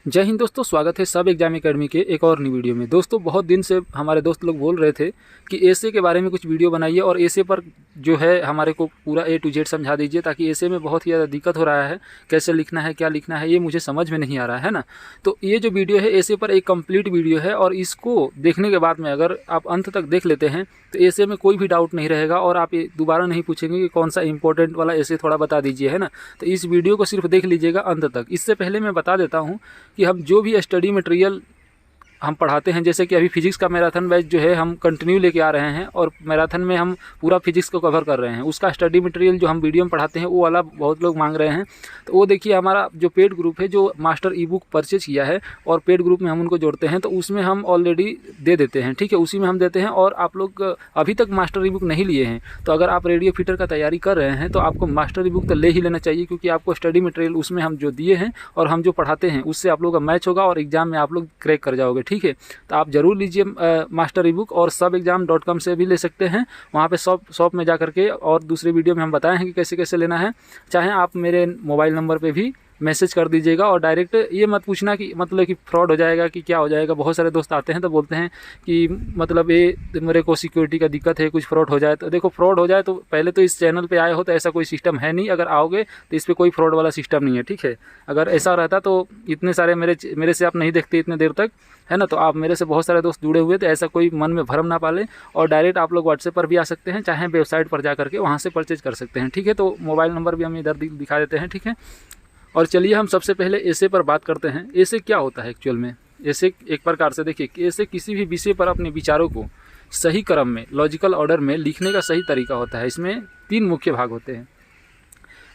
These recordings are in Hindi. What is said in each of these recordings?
जय हिंद दोस्तों, स्वागत है सब एग्जाम एकेडमी के एक और नई वीडियो में। दोस्तों बहुत दिन से हमारे दोस्त लोग बोल रहे थे कि एसे के बारे में कुछ वीडियो बनाइए और एसे पर जो है हमारे को पूरा A to Z समझा दीजिए, ताकि एसे में बहुत ही ज़्यादा दिक्कत हो रहा है, कैसे लिखना है, क्या लिखना है, ये मुझे समझ में नहीं आ रहा है ना। तो ये जो वीडियो है एसे पर एक कंप्लीट वीडियो है, और इसको देखने के बाद में अगर आप अंत तक देख लेते हैं तो एसे में कोई भी डाउट नहीं रहेगा और आप ये दोबारा नहीं पूछेंगे कि कौन सा इंपॉर्टेंट वाला एसे थोड़ा बता दीजिए, है ना। तो इस वीडियो को सिर्फ देख लीजिएगा अंत तक। इससे पहले मैं बता देता हूँ कि हम जो भी स्टडी मटेरियल हम पढ़ाते हैं, जैसे कि अभी फिजिक्स का मैराथन बैच जो है हम कंटिन्यू लेके आ रहे हैं, और मैराथन में हम पूरा फिजिक्स को कवर कर रहे हैं। उसका स्टडी मटेरियल जो हम वीडियो में पढ़ाते हैं वो वाला बहुत लोग मांग रहे हैं। तो वो देखिए, हमारा जो पेड ग्रुप है, जो मास्टर ई बुक परचेज किया है और पेड ग्रुप में हम उनको जोड़ते हैं, तो उसमें हम ऑलरेडी दे देते हैं, ठीक है, उसी में हम देते हैं। और आप लोग अभी तक मास्टर ई बुक नहीं लिए हैं तो अगर आप रेडियो फिटर का तैयारी कर रहे हैं तो आपको मास्टर ई बुक तो ले ही लेना चाहिए, क्योंकि आपको स्टडी मटेरियल उसमें हम जो दिए हैं और हम जो पढ़ाते हैं उससे आप लोगों का मैच होगा और एग्जाम में आप लोग क्रैक कर जाओगे, ठीक है। तो आप ज़रूर लीजिए मास्टर ई बुक, और subexam.com से भी ले सकते हैं। वहाँ पे शॉप में जा करके, और दूसरे वीडियो में हम बताए हैं कि कैसे कैसे लेना है। चाहे आप मेरे मोबाइल नंबर पे भी मैसेज कर दीजिएगा, और डायरेक्ट ये मत पूछना कि मतलब कि फ्रॉड हो जाएगा कि क्या हो जाएगा। बहुत सारे दोस्त आते हैं तो बोलते हैं कि मतलब ये मेरे को सिक्योरिटी का दिक्कत है, कुछ फ्रॉड हो जाए। तो देखो, फ्रॉड हो जाए तो पहले तो इस चैनल पे आए हो तो ऐसा कोई सिस्टम है नहीं। अगर आओगे तो इस पर कोई फ्रॉड वाला सिस्टम नहीं है, ठीक है। अगर ऐसा रहता तो इतने सारे मेरे से आप नहीं देखते इतने देर तक, है ना। तो आप मेरे से बहुत सारे दोस्त जुड़े हुए, तो ऐसा कोई मन में भ्रम ना पाले, और डायरेक्ट आप लोग व्हाट्सएप पर भी आ सकते हैं, चाहे वेबसाइट पर जा करके वहाँ से परचेज कर सकते हैं, ठीक है। तो मोबाइल नंबर भी हम इधर दिखा देते हैं, ठीक है। और चलिए हम सबसे पहले एसे पर बात करते हैं। एसे क्या होता है एक्चुअल में? एसे एक प्रकार से देखिए कि एसे किसी भी विषय पर अपने विचारों को सही क्रम में, लॉजिकल ऑर्डर में लिखने का सही तरीका होता है। इसमें 3 मुख्य भाग होते हैं।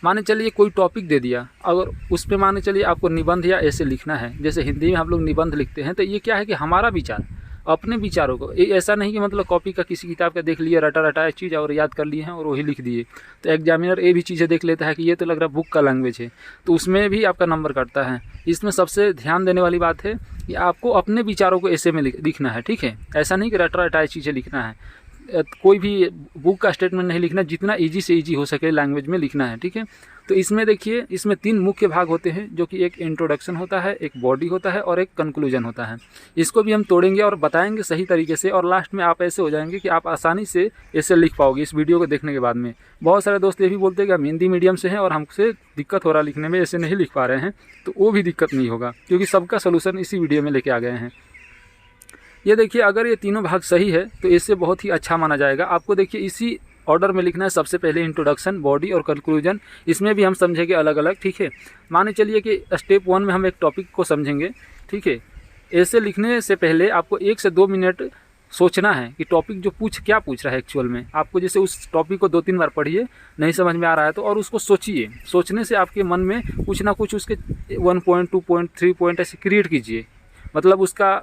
माने चलिए कोई टॉपिक दे दिया, अगर उस पर माने चलिए आपको निबंध या ऐसे लिखना है, जैसे हिंदी में हम लोग निबंध लिखते हैं, तो ये क्या है कि हमारा विचार, अपने विचारों को, ऐसा नहीं कि मतलब कॉपी का किसी किताब का देख लिया रटाया चीज़ और याद कर लिए हैं और वही लिख दिए। तो एग्जामिनर ये भी चीज़ें देख लेता है कि ये तो लग रहा है बुक का लैंग्वेज है, तो उसमें भी आपका नंबर कटता है। इसमें सबसे ध्यान देने वाली बात है कि आपको अपने विचारों को ऐसे में लिखना है, ठीक है। ऐसा नहीं कि रटाया चीज़ें लिखना है, कोई भी बुक का स्टेटमेंट नहीं लिखना, जितना ईजी से ईजी हो सके लैंग्वेज में लिखना है, ठीक है। तो इसमें देखिए, इसमें 3 मुख्य भाग होते हैं, जो कि एक इंट्रोडक्शन होता है, एक बॉडी होता है और एक कंक्लूजन होता है। इसको भी हम तोड़ेंगे और बताएंगे सही तरीके से, और लास्ट में आप ऐसे हो जाएंगे कि आप आसानी से ऐसे लिख पाओगे इस वीडियो को देखने के बाद में। बहुत सारे दोस्त ये भी बोलते हैं कि हम हिंदी मीडियम से हैं और हमसे दिक्कत हो रहा है लिखने में, ऐसे नहीं लिख पा रहे हैं, तो वो भी दिक्कत नहीं होगा, क्योंकि सबका सोल्यूशन इसी वीडियो में लेके आ गए हैं। ये देखिए, अगर ये तीनों भाग सही है तो इससे बहुत ही अच्छा माना जाएगा। आपको देखिए इसी ऑर्डर में लिखना है। सबसे पहले इंट्रोडक्शन, बॉडी और कंक्लूजन। इसमें भी हम समझेंगे अलग अलग, ठीक है। माने चलिए कि स्टेप 1 में हम एक टॉपिक को समझेंगे, ठीक है। ऐसे लिखने से पहले आपको 1 से 2 मिनट सोचना है कि टॉपिक जो क्या पूछ रहा है एक्चुअल में। आपको जैसे उस टॉपिक को 2-3 बार पढ़िए, नहीं समझ में आ रहा है तो, और उसको सोचिए। सोचने से आपके मन में कुछ ना कुछ उसके 1 पॉइंट, 2 पॉइंट, 3 पॉइंट ऐसे क्रिएट कीजिए। मतलब उसका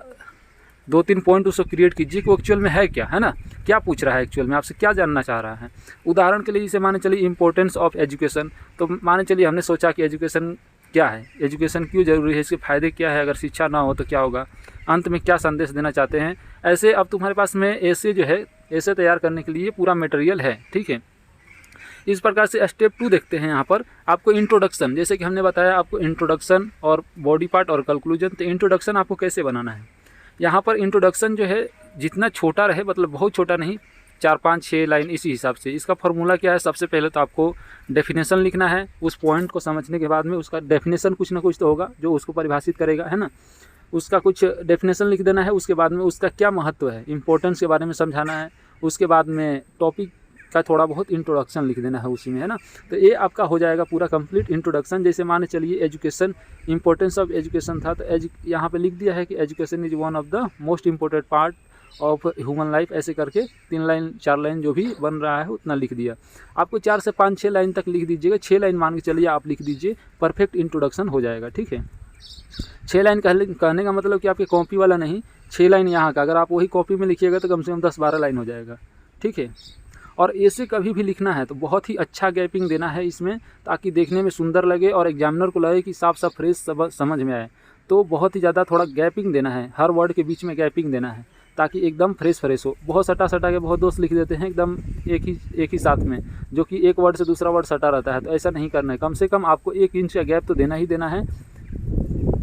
2-3 पॉइंट उसको क्रिएट कीजिए कि वो एक्चुअल में है क्या, है ना, क्या पूछ रहा है एक्चुअल में, आपसे क्या जानना चाह रहा है। उदाहरण के लिए जैसे माने चलिए इंपॉर्टेंस ऑफ एजुकेशन, तो माने चलिए हमने सोचा कि एजुकेशन क्या है, एजुकेशन क्यों ज़रूरी है, इसके फ़ायदे क्या है, अगर शिक्षा ना हो तो क्या होगा, अंत में क्या संदेश देना चाहते हैं। ऐसे अब तुम्हारे पास में ऐसे जो है, ऐसे तैयार करने के लिए पूरा मटेरियल है, ठीक है। इस प्रकार से स्टेप 2 देखते हैं। यहाँ पर आपको इंट्रोडक्शन, जैसे कि हमने बताया आपको इंट्रोडक्शन और बॉडी पार्ट और कंक्लूजन। तो इंट्रोडक्शन आपको कैसे बनाना है, यहाँ पर इंट्रोडक्शन जो है जितना छोटा रहे, मतलब बहुत छोटा नहीं, 4, 5, 6 लाइन, इसी हिसाब से। इसका फॉर्मूला क्या है, सबसे पहले तो आपको डेफिनेशन लिखना है। उस पॉइंट को समझने के बाद में उसका डेफिनेशन कुछ ना कुछ तो होगा जो उसको परिभाषित करेगा, है ना। उसका कुछ डेफिनेशन लिख देना है। उसके बाद में उसका क्या महत्व है, इंपॉर्टेंस के बारे में समझाना है। उसके बाद में टॉपिक का थोड़ा बहुत इंट्रोडक्शन लिख देना है उसी में, है ना। तो ये आपका हो जाएगा पूरा कंप्लीट इंट्रोडक्शन। जैसे माने चलिए एजुकेशन, इंपॉर्टेंस ऑफ एजुकेशन था, तो यहाँ पे लिख दिया है कि education is one of the most important part of human life. ऐसे करके 3 लाइन 4 लाइन जो भी बन रहा है उतना लिख दिया। आपको 4 से 5, 6 लाइन तक लिख दीजिएगा। 6 लाइन मान के चलिए आप लिख दीजिए, परफेक्ट इंट्रोडक्शन हो जाएगा, ठीक है। 6 लाइन कहने का मतलब कि आपकी कॉपी वाला नहीं, 6 लाइन यहाँ का। अगर आप वही कॉपी में लिखिएगा तो कम से कम 10-12 लाइन हो जाएगा, ठीक है। और ऐसे कभी भी लिखना है तो बहुत ही अच्छा गैपिंग देना है इसमें, ताकि देखने में सुंदर लगे और एग्जामिनर को लगे कि साफ साफ फ्रेश समझ में आए। तो बहुत ही ज़्यादा थोड़ा गैपिंग देना है, हर वर्ड के बीच में गैपिंग देना है, ताकि एकदम फ्रेश हो। बहुत सटा के बहुत दोस्त लिख देते हैं एकदम एक ही साथ में, जो कि एक वर्ड से दूसरा वर्ड सटा रहता है। तो ऐसा नहीं करना है, कम से कम आपको 1 इंच का गैप तो देना ही देना है।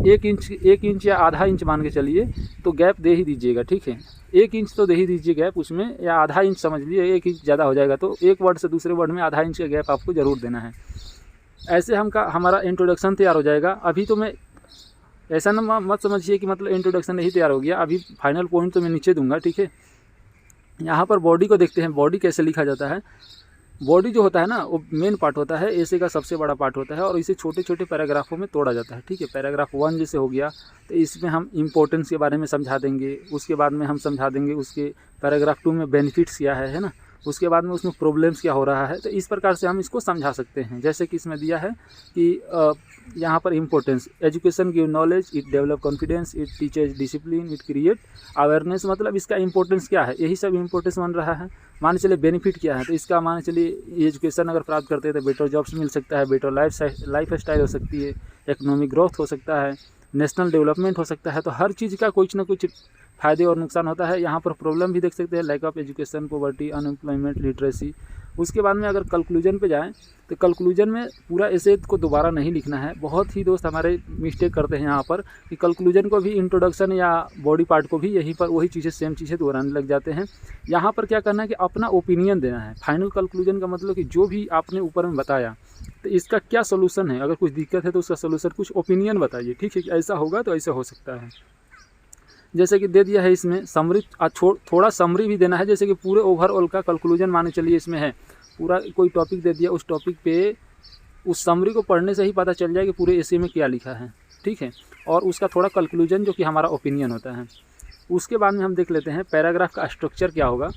1 इंच या आधा इंच मान के चलिए, तो गैप दे ही दीजिएगा, ठीक है। 1 इंच तो दे ही दीजिए गैप उसमें, या आधा इंच समझ लीजिए, 1 इंच ज़्यादा हो जाएगा, तो एक वर्ड से दूसरे वर्ड में आधा इंच का गैप आपको ज़रूर देना है। ऐसे हमारा इंट्रोडक्शन तैयार हो जाएगा। अभी तो मैं ऐसा ना मत समझिए कि मतलब इंट्रोडक्शन नहीं तैयार हो गया, अभी फाइनल पॉइंट तो मैं नीचे दूंगा, ठीक है। यहाँ पर बॉडी को देखते हैं, बॉडी कैसे लिखा जाता है। बॉडी जो होता है ना, वो मेन पार्ट होता है, एसे का सबसे बड़ा पार्ट होता है, और इसे छोटे छोटे पैराग्राफों में तोड़ा जाता है, ठीक है। पैराग्राफ 1 जैसे हो गया, तो इसमें हम इंपॉर्टेंस के बारे में समझा देंगे, उसके बाद में हम समझा देंगे उसके पैराग्राफ 2 में बेनिफिट्स क्या है ना, उसके बाद में उसमें प्रॉब्लम्स क्या हो रहा है। तो इस प्रकार से हम इसको समझा सकते हैं। जैसे कि इसमें दिया है कि यहाँ पर importance, education give knowledge, it develop confidence, it teaches discipline, it create awareness, मतलब इसका इंपॉर्टेंस क्या है, यही सब इंपॉर्टेंस बन रहा है। मान चलिए बेनिफिट क्या है, तो इसका मान चलिए एजुकेशन अगर प्राप्त करते हैं तो बेटर जॉब्स मिल सकता है, बेटर लाइफ स्टाइल हो सकती है, इकोनॉमिक ग्रोथ हो सकता है, नेशनल डेवलपमेंट हो सकता है। तो हर चीज़ का कुछ ना कुछ फ़ायदे और नुकसान होता है। यहाँ पर प्रॉब्लम भी देख सकते हैं, lack of education, poverty, unemployment, literacy. उसके बाद में अगर कंक्लूजन पे जाएँ तो कंक्लूजन में पूरा एसे को दोबारा नहीं लिखना है। बहुत ही दोस्त हमारे मिस्टेक करते हैं यहाँ पर कि कंक्लूजन को भी इंट्रोडक्शन या बॉडी पार्ट को भी यहीं पर वही चीज़ें सेम चीज़ें दोहराने लग जाते हैं। यहाँ पर क्या करना है कि अपना ओपिनियन देना है। फाइनल कंक्लूजन का मतलब कि जो भी आपने ऊपर में बताया तो इसका क्या सोल्यूशन है, अगर कुछ दिक्कत है तो उसका सोल्यूशन कुछ ओपिनियन बताइए, ठीक है, कि ऐसा होगा तो ऐसा हो सकता है। जैसे कि दे दिया है इसमें समरी, थोड़ा समरी भी देना है। जैसे कि पूरे ओवरऑल का कंक्लूजन माने चलिए इसमें है, पूरा कोई टॉपिक दे दिया, उस टॉपिक पे उस समरी को पढ़ने से ही पता चल जाए कि पूरे एसे में क्या लिखा है, ठीक है। और उसका थोड़ा कंक्लूजन जो कि हमारा ओपिनियन होता है। उसके बाद में हम देख लेते हैं पैराग्राफ का स्ट्रक्चर क्या होगा।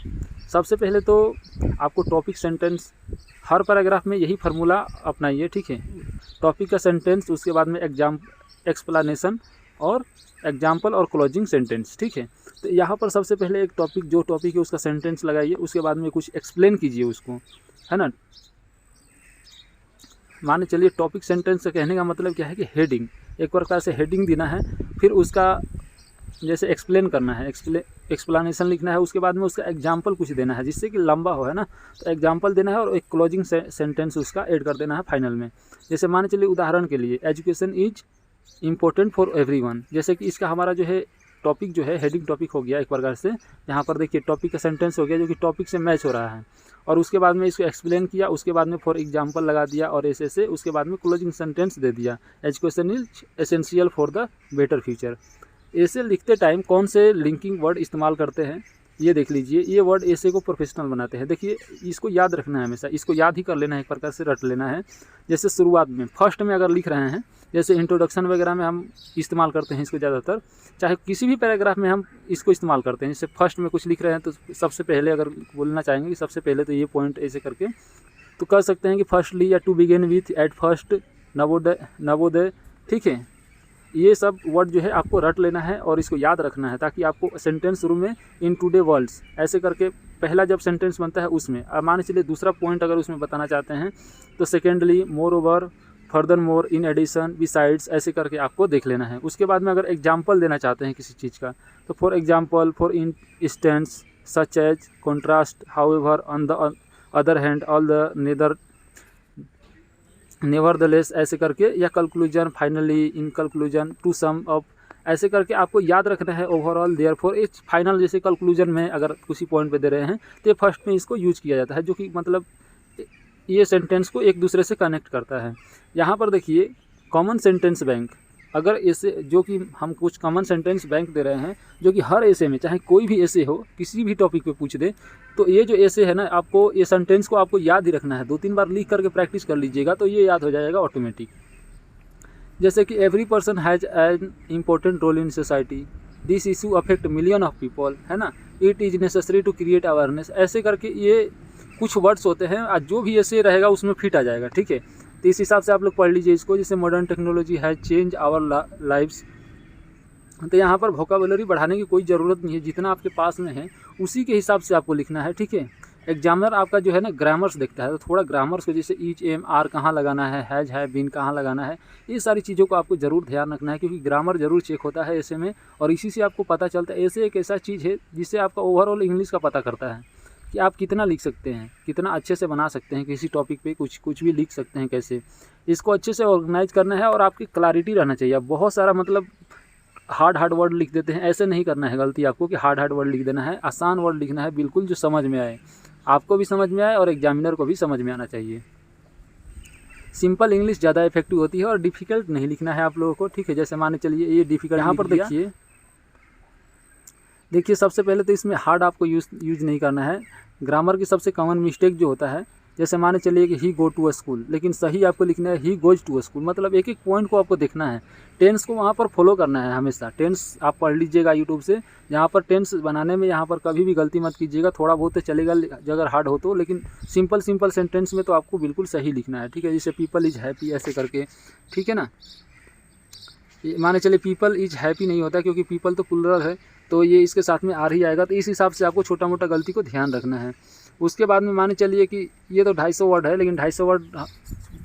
सबसे पहले तो आपको टॉपिक सेंटेंस, हर पैराग्राफ में यही फार्मूला अपनाइए, ठीक है। टॉपिक का सेंटेंस, उसके बाद में एक्सप्लेनेशन और एग्जाम्पल और क्लोजिंग सेंटेंस, ठीक है। तो यहाँ पर सबसे पहले एक टॉपिक, जो टॉपिक है उसका सेंटेंस लगाइए, उसके बाद में कुछ एक्सप्लेन कीजिए उसको, है ना। मान चलिए टॉपिक सेंटेंस से कहने का मतलब क्या है कि हेडिंग, एक प्रकार से हेडिंग देना है, फिर उसका जैसे एक्सप्लेन करना है, एक्सप्लेनेशन लिखना है, उसके बाद में उसका एग्जाम्पल कुछ देना है जिससे कि लंबा हो, है ना। तो एग्जाम्पल देना है और एक क्लोजिंग सेंटेंस उसका ऐड कर देना है फाइनल में। जैसे मान चलिए उदाहरण के लिए, education is important for everyone. जैसे कि इसका हमारा जो है टॉपिक जो है हेडिंग टॉपिक हो गया एक प्रकार से। यहाँ पर देखिए टॉपिक का सेंटेंस हो गया जो कि टॉपिक से मैच हो रहा है, और उसके बाद में इसको एक्सप्लेन किया, उसके बाद में फॉर एग्जांपल लगा दिया और ऐसे उसके बाद में क्लोजिंग सेंटेंस दे दिया, education is essential for the better future. ऐसे लिखते टाइम कौन से लिंकिंग वर्ड इस्तेमाल करते हैं ये देख लीजिए। ये वर्ड ऐसे को प्रोफेशनल बनाते हैं। देखिए इसको याद रखना है, हमेशा इसको याद ही कर लेना है, एक प्रकार से रट लेना है। जैसे शुरुआत में फर्स्ट में अगर लिख रहे हैं, जैसे इंट्रोडक्शन वगैरह में हम इस्तेमाल करते हैं इसको ज़्यादातर, चाहे किसी भी पैराग्राफ में हम इसको इस्तेमाल करते हैं। जैसे फर्स्ट में कुछ लिख रहे हैं तो सबसे पहले अगर बोलना चाहेंगे कि सबसे पहले तो ये पॉइंट ऐसे करके तो कर सकते हैं कि फर्स्टली या to begin with, at first, Navodaya, ठीक है। ये सब वर्ड जो है आपको रट लेना है और इसको याद रखना है, ताकि आपको सेंटेंस शुरू में इन टुडे वर्ल्ड्स ऐसे करके पहला जब सेंटेंस बनता है उसमें, अब मान चलिए दूसरा पॉइंट अगर उसमें बताना चाहते हैं तो secondly, moreover, furthermore, in addition, besides, ऐसे करके आपको देख लेना है। उसके बाद में अगर एग्जाम्पल देना चाहते हैं किसी चीज़ का तो for example, for instance, such as, contrast, however, on the other hand, all the nevertheless, ऐसे करके, या conclusion, finally, in conclusion, to sum up, ऐसे करके आपको याद रखना है। ओवरऑल, देयरफॉर, इस फाइनल जैसे कंक्लूजन में अगर किसी पॉइंट पे दे रहे हैं तो ये फर्स्ट में इसको यूज किया जाता है, जो कि मतलब ये सेंटेंस को एक दूसरे से कनेक्ट करता है। यहाँ पर देखिए कॉमन सेंटेंस बैंक, अगर ऐसे जो कि हम कुछ कॉमन सेंटेंस बैंक दे रहे हैं जो कि हर ऐसे में, चाहे कोई भी ऐसे हो, किसी भी टॉपिक पे पूछ दे, तो ये जो ऐसे है ना, आपको ये सेंटेंस को आपको याद ही रखना है। 2-3 बार लिख करके प्रैक्टिस कर लीजिएगा तो ये याद हो जाएगा ऑटोमेटिक। जैसे कि every person has an important role in society, this issue affect million of people, है ना, it is necessary to create awareness, ऐसे करके ये कुछ वर्ड्स होते हैं, आज जो भी ऐसे रहेगा उसमें फिट आ जाएगा, ठीक है। तो इस हिसाब से आप लोग पढ़ लीजिए इसको। जैसे modern technology has change our lives, तो यहाँ पर वोकैबुलरी बढ़ाने की कोई ज़रूरत नहीं है, जितना आपके पास में है उसी के हिसाब से आपको लिखना है, ठीक है। एग्जामिनर आपका जो है ना ग्रामर्स देखता है, तो थोड़ा ग्रामर्स को, जैसे ईच, एम, आर कहाँ लगाना है, हैज है, बीन कहाँ लगाना है, ये सारी चीज़ों को आपको ज़रूर ध्यान रखना है, क्योंकि ग्रामर ज़रूर चेक होता है ऐसे में, और इसी से आपको पता चलता है। ऐसे एक ऐसा चीज़ है जिससे आपका ओवरऑल इंग्लिश का पता करता है। कि आप कितना लिख सकते हैं, कितना अच्छे से बना सकते हैं किसी टॉपिक पे, कुछ भी लिख सकते हैं कैसे। इसको अच्छे से ऑर्गेनाइज करना है और आपकी क्लैरिटी रहना चाहिए। आप बहुत सारा मतलब हार्ड वर्ड लिख देते हैं, ऐसे नहीं करना है गलती आपको कि हार्ड वर्ड लिख देना है। आसान वर्ड लिखना है बिल्कुल, जो समझ में आए, आपको भी समझ में आए और एग्जामिनर को भी समझ में आना चाहिए। सिंपल इंग्लिश ज़्यादा इफेक्टिव होती है और डिफ़िकल्ट नहीं लिखना है आप लोगों को, ठीक है। जैसे माने चलिए ये डिफ़िकल्ट, यहाँ पर देखिए सबसे पहले तो इसमें हार्ड आपको यूज नहीं करना है। ग्रामर की सबसे कॉमन मिस्टेक जो होता है, जैसे माने चलिए कि ही गो टू अ स्कूल, लेकिन सही आपको लिखना है he goes to a school. मतलब एक एक पॉइंट को आपको देखना है, टेंस को वहाँ पर फॉलो करना है हमेशा। टेंस आप पढ़ लीजिएगा यूट्यूब से, यहाँ पर टेंस बनाने में यहाँ पर कभी भी गलती मत कीजिएगा। थोड़ा बहुत तो चलेगा अगर हार्ड हो तो, लेकिन सिंपल सेंटेंस में तो आपको बिल्कुल सही लिखना है, ठीक है। जैसे पीपल इज हैप्पी ऐसे करके, ठीक है ना। माने चलिए पीपल इज हैप्पी नहीं होता क्योंकि पीपल तो प्लुरल है, तो ये इसके साथ में आर ही आएगा। तो इस हिसाब से आपको छोटा मोटा गलती को ध्यान रखना है। उसके बाद में माने चलिए कि ये तो 250 वर्ड है, लेकिन 250 वर्ड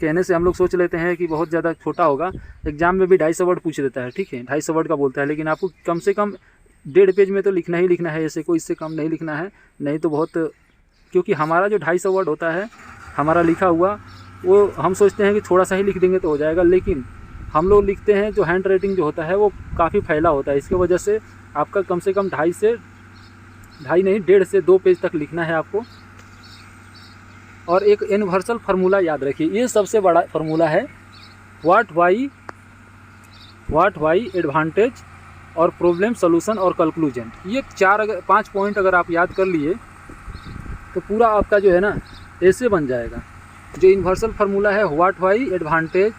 कहने से हम लोग सोच लेते हैं कि बहुत ज़्यादा छोटा होगा। एग्जाम में भी 250 वर्ड पूछ देता है, ठीक है, 250 वर्ड का बोलता है, लेकिन आपको कम से कम 1.5 पेज में तो लिखना ही लिखना है, ऐसे को इससे कम नहीं लिखना है, नहीं तो बहुत, क्योंकि हमारा जो 250 वर्ड होता है हमारा लिखा हुआ, वो हम सोचते हैं कि थोड़ा सा ही लिख देंगे तो हो जाएगा, लेकिन हम लोग लिखते हैं जो हैंड राइटिंग जो होता है वो काफ़ी फैला होता है। इसकी वजह से आपका कम से कम 1.5 से 2 पेज तक लिखना है आपको। और एक यूनिवर्सल फार्मूला याद रखिए, ये सबसे बड़ा फार्मूला है, व्हाट वाई एडवांटेज और प्रॉब्लम सॉल्यूशन और कंक्लूजन। ये 5 पॉइंट अगर आप याद कर लिए तो पूरा आपका जो है ना ऐसे बन जाएगा। जो यूनिवर्सल फार्मूला है what why advantage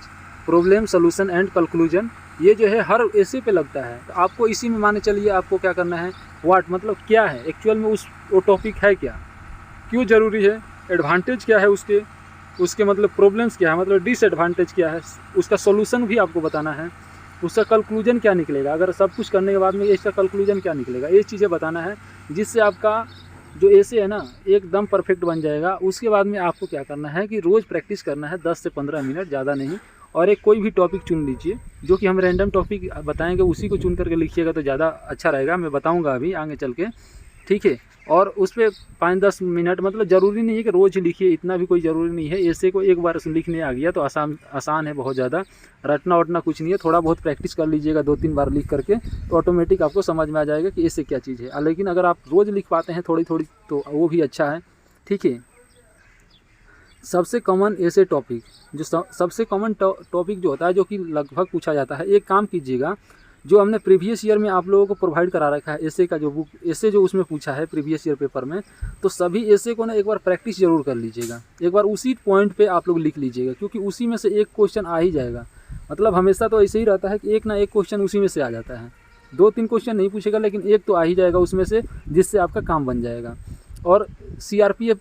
problem solution and conclusion, ये जो है हर ऐसे पे लगता है। तो आपको इसी में माने चलिए आपको क्या करना है, व्हाट मतलब क्या है एक्चुअल में, वो टॉपिक है क्या, क्यों ज़रूरी है, एडवांटेज क्या है उसके मतलब प्रॉब्लम्स क्या है, मतलब डिसएडवांटेज क्या है, उसका सॉल्यूशन भी आपको बताना है, उसका कंक्लूजन क्या निकलेगा, अगर सब कुछ करने के बाद में इसका कंक्लूजन क्या निकलेगा, ये चीज़ें बताना है, जिससे आपका जो ऐसे है ना एकदम परफेक्ट बन जाएगा। उसके बाद में आपको क्या करना है कि रोज़ प्रैक्टिस करना है 10 से 15 मिनट, ज़्यादा नहीं। और एक कोई भी टॉपिक चुन लीजिए, जो कि हम रैंडम टॉपिक बताएंगे उसी को चुन करके लिखिएगा तो ज़्यादा अच्छा रहेगा। मैं बताऊंगा अभी आगे चल के, ठीक है। और उस पर 5-10 मिनट, मतलब ज़रूरी नहीं है कि रोज़ लिखिए, इतना भी कोई ज़रूरी नहीं है। ऐसे को एक बार लिखने आ गया तो आसान है बहुत ज़्यादा, रटना वटना कुछ नहीं है। थोड़ा बहुत प्रैक्टिस कर लीजिएगा 2-3 बार लिख करके, तो ऑटोमेटिक आपको समझ में आ जाएगा कि ऐसे क्या चीज़ है। लेकिन अगर आप रोज़ लिख पाते हैं थोड़ी थोड़ी तो वो भी अच्छा है, ठीक है। सबसे कॉमन ऐसे टॉपिक, जो सबसे कॉमन टॉपिक जो होता है, जो कि लगभग पूछा जाता है, एक काम कीजिएगा, जो हमने प्रीवियस ईयर में आप लोगों को प्रोवाइड करा रखा है एसे का जो बुक, एसे जो उसमें पूछा है प्रीवियस ईयर पेपर में, तो सभी एसे को ना एक बार प्रैक्टिस जरूर कर लीजिएगा। एक बार उसी पॉइंट पे आप लोग लिख लीजिएगा, क्योंकि उसी में से एक क्वेश्चन आ ही जाएगा। मतलब हमेशा तो ऐसे ही रहता है कि एक ना एक क्वेश्चन उसी में से आ जाता है। 2-3 क्वेश्चन नहीं पूछेगा, लेकिन एक तो आ ही जाएगा उसमें से, जिससे आपका काम बन जाएगा। और सीआरपीएफ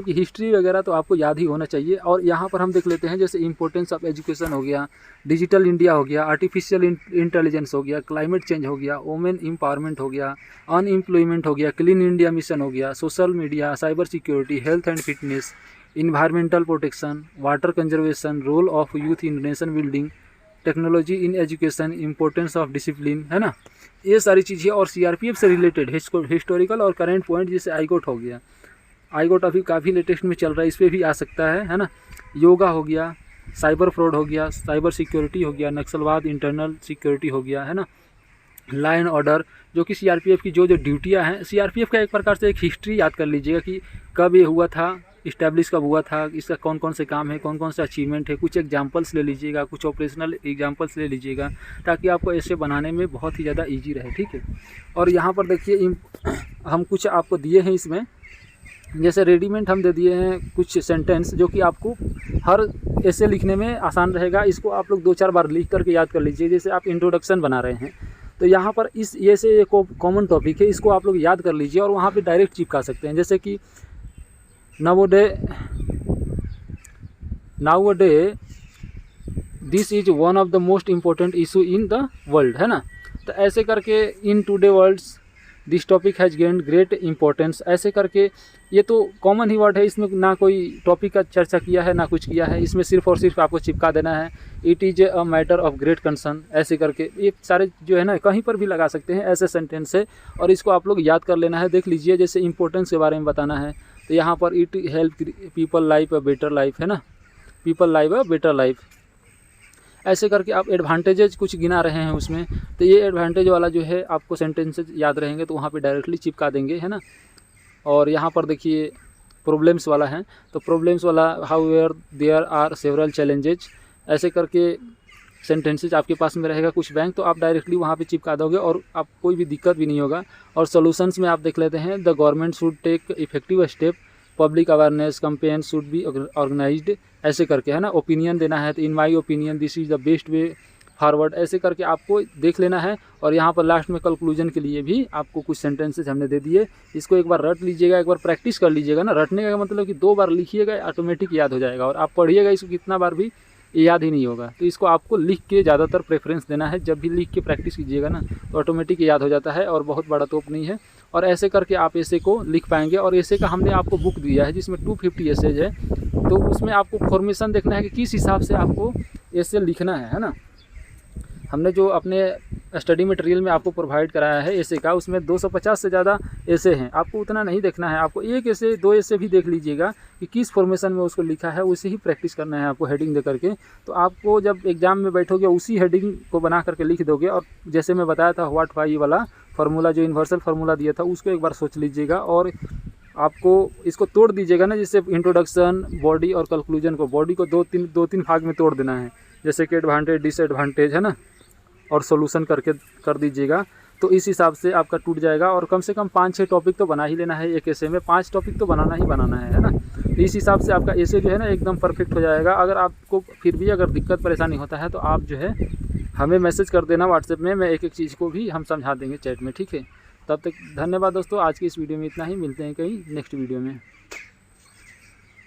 की हिस्ट्री वगैरह तो आपको याद ही होना चाहिए। और यहाँ पर हम देख लेते हैं, जैसे इंपॉर्टेंस ऑफ एजुकेशन हो गया, डिजिटल इंडिया हो गया, आर्टिफिशियल इंटेलिजेंस हो गया, क्लाइमेट चेंज हो गया, वुमेन एम्पावरमेंट हो गया, अनएम्प्लॉयमेंट हो गया, क्लीन इंडिया मिशन हो गया, social media, cyber security, health and fitness, environmental protection, water conservation, role of youth in nation building, technology in education, importance of discipline, है ना, ये सारी चीज़ें। और सीआरपीएफ से रिलेटेड हिस्टोरिकल और करेंट पॉइंट, जैसे आईगोट हो गया, आईगोट अभी काफ़ी लेटेस्ट में चल रहा है, इस पर भी आ सकता है ना। योगा हो गया, साइबर फ्रॉड हो गया, साइबर सिक्योरिटी हो गया, नक्सलवाद, इंटरनल सिक्योरिटी हो गया, है ना, लॉ एंड ऑर्डर, जो कि सीआरपीएफ की जो ड्यूटियाँ हैं। सीआरपीएफ का एक प्रकार से एक हिस्ट्री याद कर लीजिएगा कि कब ये हुआ था, इस्टेब्लिश कब हुआ था, इसका कौन कौन से काम है, कौन कौन से अचीवमेंट है। कुछ एग्जांपल्स ले लीजिएगा, कुछ ऑपरेशनल एग्जांपल्स ले लीजिएगा, ताकि आपको ऐसे बनाने में बहुत ही ज़्यादा इजी रहे, ठीक है। और यहाँ पर देखिए हम कुछ आपको दिए हैं इसमें, जैसे रेडीमेड हम दे दिए हैं कुछ सेंटेंस, जो कि आपको हर ऐसे लिखने में आसान रहेगा। इसको आप लोग 2-4 बार लिख करके याद कर लीजिए। जैसे आप इंट्रोडक्शन बना रहे हैं, तो यहाँ पर ये से एक कॉमन टॉपिक है, इसको आप लोग याद कर लीजिए और वहाँ पे डायरेक्ट चिपका सकते हैं। जैसे कि nowadays this is one of the most important issue in the world, है ना। तो ऐसे करके in today worlds, this topic has gained great importance, ऐसे करके ये तो कॉमन ही वर्ड है, इसमें ना कोई टॉपिक का चर्चा किया है ना कुछ किया है, इसमें सिर्फ और सिर्फ आपको चिपका देना है it is a matter of great concern, ऐसे करके ये सारे जो है ना कहीं पर भी लगा सकते हैं ऐसे सेंटेंस है, और इसको आप लोग याद कर लेना है। देख लीजिए जैसे इंपॉर्टेंस के बारे में बताना है तो यहाँ पर it help people life a better life है ना, people live a better life, ऐसे करके आप एडवांटेजेज कुछ गिना रहे हैं उसमें, तो ये एडवांटेज वाला जो है आपको सेंटेंसेज याद रहेंगे तो वहाँ पे डायरेक्टली चिपका देंगे है ना। और यहाँ पर देखिए प्रॉब्लम्स वाला है, तो प्रॉब्लम्स वाला however there are several challenges, ऐसे करके सेंटेंसेज आपके पास में रहेगा कुछ बैंक, तो आप डायरेक्टली वहाँ पे चिपका दोगे और आप कोई भी दिक्कत भी नहीं होगा। और सॉल्यूशंस में आप देख लेते हैं the government should take effective step, public awareness campaign should be organised, ऐसे करके है ना। ओपिनियन देना है तो in my opinion this is the best way forward, ऐसे करके आपको देख लेना है। और यहाँ पर लास्ट में कंक्लूजन के लिए भी आपको कुछ सेंटेंसेज हमने दे दिए, इसको एक बार रट लीजिएगा, एक बार प्रैक्टिस कर लीजिएगा ना। रटने का मतलब कि 2 बार लिखिएगा ऑटोमेटिक याद हो जाएगा, और आप पढ़िएगा इसको कितना बार भी ये याद ही नहीं होगा, तो इसको आपको लिख के ज़्यादातर प्रेफरेंस देना है। जब भी लिख के प्रैक्टिस कीजिएगा ना तो ऑटोमेटिक याद हो जाता है, और बहुत बड़ा तोप नहीं है। और ऐसे करके आप ऐसे को लिख पाएंगे। और ऐसे का हमने आपको बुक दिया है जिसमें 250 एसेज है, तो उसमें आपको फॉर्मेशन देखना है कि किस हिसाब से आपको ऐसे लिखना है ना। हमने जो अपने स्टडी मटेरियल में आपको प्रोवाइड कराया है ऐसे का, उसमें 250 से ज़्यादा ऐसे हैं, आपको उतना नहीं देखना है, आपको एक ऐसे 2 ऐसे भी देख लीजिएगा कि किस फॉर्मेशन में उसको लिखा है, उसे ही प्रैक्टिस करना है आपको हेडिंग दे करके। तो आपको जब एग्जाम में बैठोगे उसी हेडिंग को बना करके लिख दोगे। और जैसे मैं बताया था व्हाट वाई वाला फार्मूला, जो यूनिवर्सल फार्मूला दिया था, उसको एक बार सोच लीजिएगा और आपको इसको तोड़ दीजिएगा ना, जिससे इंट्रोडक्शन, बॉडी और कंक्लूजन को, बॉडी को 2-3 भाग में तोड़ देना है, जैसे कि एडवांटेज डिसएडवांटेज है ना, और सॉल्यूशन करके कर दीजिएगा। तो इस हिसाब से आपका टूट जाएगा। और कम से कम 5-6 टॉपिक तो बना ही लेना है एक ऐसे में, 5 टॉपिक तो बनाना ही बनाना है ना। तो इस हिसाब से आपका ऐसे जो है ना एकदम परफेक्ट हो जाएगा। अगर आपको फिर भी अगर दिक्कत परेशानी होता है तो आप जो है हमें मैसेज कर देना व्हाट्सएप में, मैं एक एक चीज़ को भी हम समझा देंगे चैट में, ठीक है। तब तक धन्यवाद दोस्तों, आज की इस वीडियो में इतना ही, मिलते हैं कहीं नेक्स्ट वीडियो में।